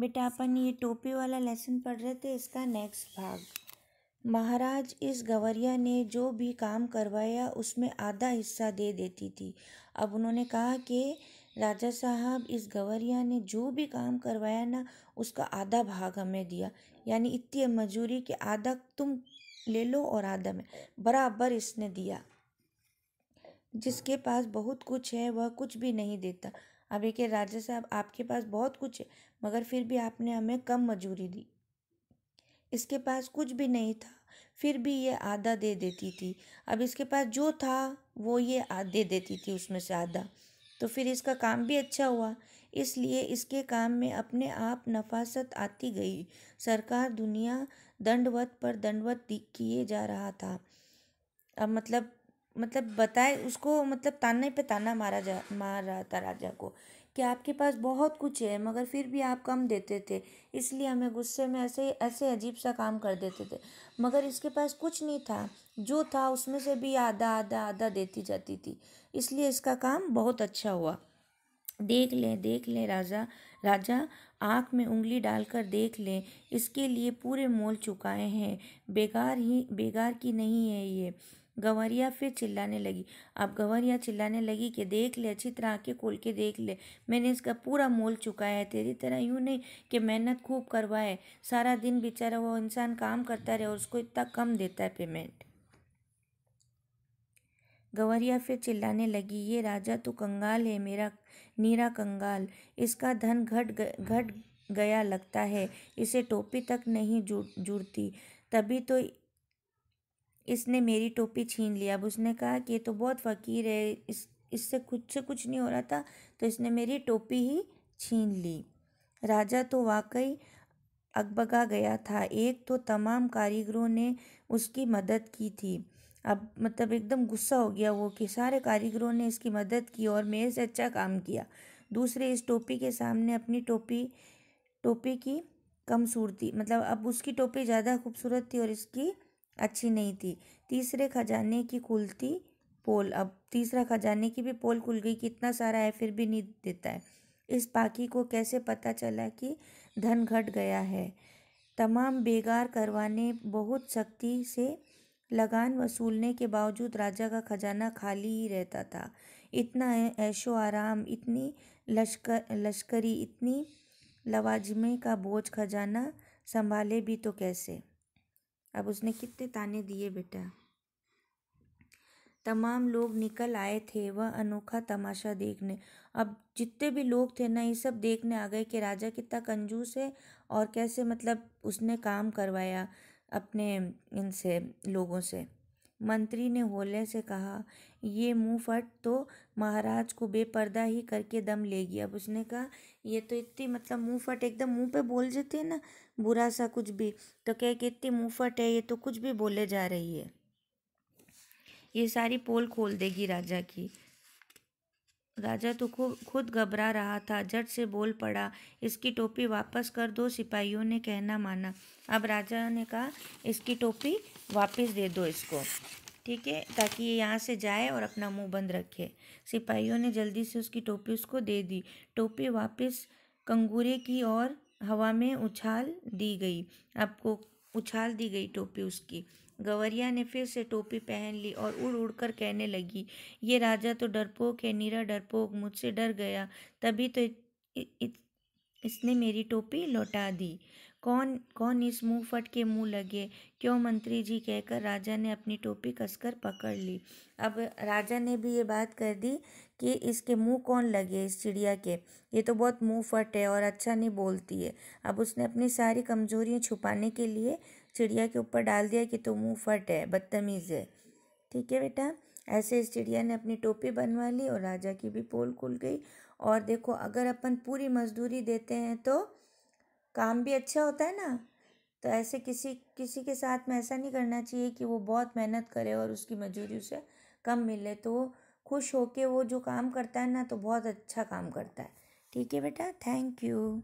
बेटा अपन ये टोपी वाला लेसन पढ़ रहे थे, इसका नेक्स्ट भाग। महाराज, इस गवरिया ने जो भी काम करवाया उसमें आधा हिस्सा दे देती थी। अब उन्होंने कहा कि राजा साहब, इस गवरिया ने जो भी काम करवाया ना उसका आधा भाग हमें दिया, यानी इतनी मजूरी के आधा तुम ले लो और आधा में, बराबर इसने दिया। जिसके पास बहुत कुछ है वह कुछ भी नहीं देता। अब एक राजा साहब, आपके पास बहुत कुछ है मगर फिर भी आपने हमें कम मजूरी दी। इसके पास कुछ भी नहीं था फिर भी ये आधा दे देती थी। अब इसके पास जो था वो ये दे देती थी उसमें से आधा, तो फिर इसका काम भी अच्छा हुआ। इसलिए इसके काम में अपने आप नफासत आती गई। सरकार दुनिया दंडवत पर दंडवत किए जा रहा था। अब मतलब बताए उसको, मतलब ताने पे ताना मार रहा था राजा को कि आपके पास बहुत कुछ है मगर फिर भी आप कम देते थे, इसलिए हमें गुस्से में ऐसे ऐसे अजीब सा काम कर देते थे। मगर इसके पास कुछ नहीं था, जो था उसमें से भी आधा आधा आधा देती जाती थी, इसलिए इसका काम बहुत अच्छा हुआ। देख ले राजा, आँख में उंगली डालकर देख ले, इसके लिए पूरे मोल चुकाए हैं, बेगार की नहीं है ये। गंवरिया फिर चिल्लाने लगी। अब गंवरिया चिल्लाने लगी कि देख ले, अच्छी तरह आंखें खोल के देख ले, मैंने इसका पूरा मोल चुकाया है। तेरी तरह यूँ नहीं कि मेहनत खूब करवाए, सारा दिन बेचारा वो इंसान काम करता रहे और उसको इतना कम देता है पेमेंट। गंवरिया फिर चिल्लाने लगी, ये राजा तो कंगाल है, मेरा नीरा कंगाल, इसका धन घट गया लगता है, इसे टोपी तक नहीं जुड़ती, तभी तो इसने मेरी टोपी छीन लिया। अब उसने कहा कि ये तो बहुत फ़कीर है, इससे कुछ नहीं हो रहा था तो इसने मेरी टोपी ही छीन ली। राजा तो वाकई अकबका गया था। एक तो तमाम कारीगरों ने उसकी मदद की थी। अब मतलब एकदम गुस्सा हो गया वो कि सारे कारीगरों ने इसकी मदद की और मेरे से अच्छा काम किया। दूसरे, इस टोपी के सामने अपनी टोपी की कम सूरती, मतलब अब उसकी टोपी ज़्यादा खूबसूरत थी और इसकी अच्छी नहीं थी। तीसरे, खजाने की खुलती पोल, अब तीसरा खजाने की भी पोल खुल गई कि इतना सारा है फिर भी नहीं देता है। इस पाकी को कैसे पता चला कि धन घट गया है? तमाम बेगार करवाने, बहुत सख्ती से लगान वसूलने के बावजूद राजा का खजाना खाली ही रहता था। इतना ऐशो आराम, इतनी लश्करी, इतनी लवाजमे का बोझ खजाना संभाले भी तो कैसे? अब उसने कितने ताने दिए बेटा। तमाम लोग निकल आए थे वह अनोखा तमाशा देखने। अब जितने भी लोग थे ना, ये सब देखने आ गए कि राजा कितना कंजूस है और कैसे मतलब उसने काम करवाया अपने इनसे लोगों से। मंत्री ने होले से कहा, ये मुंह फट तो महाराज को बेपर्दा ही करके दम लेगी। अब उसने कहा ये तो इतनी मतलब मुंह फट, एकदम मुंह पे बोल देते हैं ना बुरा सा कुछ भी, तो कह के इतनी मुंह फट है, ये तो कुछ भी बोले जा रही है, ये सारी पोल खोल देगी राजा की। राजा तो खुद घबरा रहा था, झट से बोल पड़ा, इसकी टोपी वापस कर दो। सिपाहियों ने कहना माना। अब राजा ने कहा इसकी टोपी वापस दे दो इसको, ठीक है, ताकि ये यहाँ से जाए और अपना मुंह बंद रखे। सिपाहियों ने जल्दी से उसकी टोपी उसको दे दी। टोपी वापस कंगूरे की और हवा में उछाल दी गई। आपको उछाल दी गई टोपी उसकी। गंवरिया ने फिर से टोपी पहन ली और उड़ उड़ कर कहने लगी, ये राजा तो डरपोक है, नीरा डरपोक, मुझसे डर गया, तभी तो इसने मेरी टोपी लौटा दी। कौन कौन इस मुंह फट के मुंह लगे, क्यों मंत्री जी, कहकर राजा ने अपनी टोपी कसकर पकड़ ली। अब राजा ने भी ये बात कर दी कि इसके मुंह कौन लगे, इस चिड़िया के, ये तो बहुत मुंह फट है और अच्छा नहीं बोलती है। अब उसने अपनी सारी कमजोरियां छुपाने के लिए चिड़िया के ऊपर डाल दिया कि तो मुंह फट है, बदतमीज़ है। ठीक है बेटा, ऐसे इस चिड़िया ने अपनी टोपी बनवा ली और राजा की भी पोल खुल गई। और देखो, अगर अपन पूरी मजदूरी देते हैं तो काम भी अच्छा होता है ना। तो ऐसे किसी के साथ में ऐसा नहीं करना चाहिए कि वो बहुत मेहनत करे और उसकी मजदूरी उसे कम मिले, तो वो खुश होके वो जो काम करता है ना तो बहुत अच्छा काम करता है। ठीक है बेटा, थैंक यू।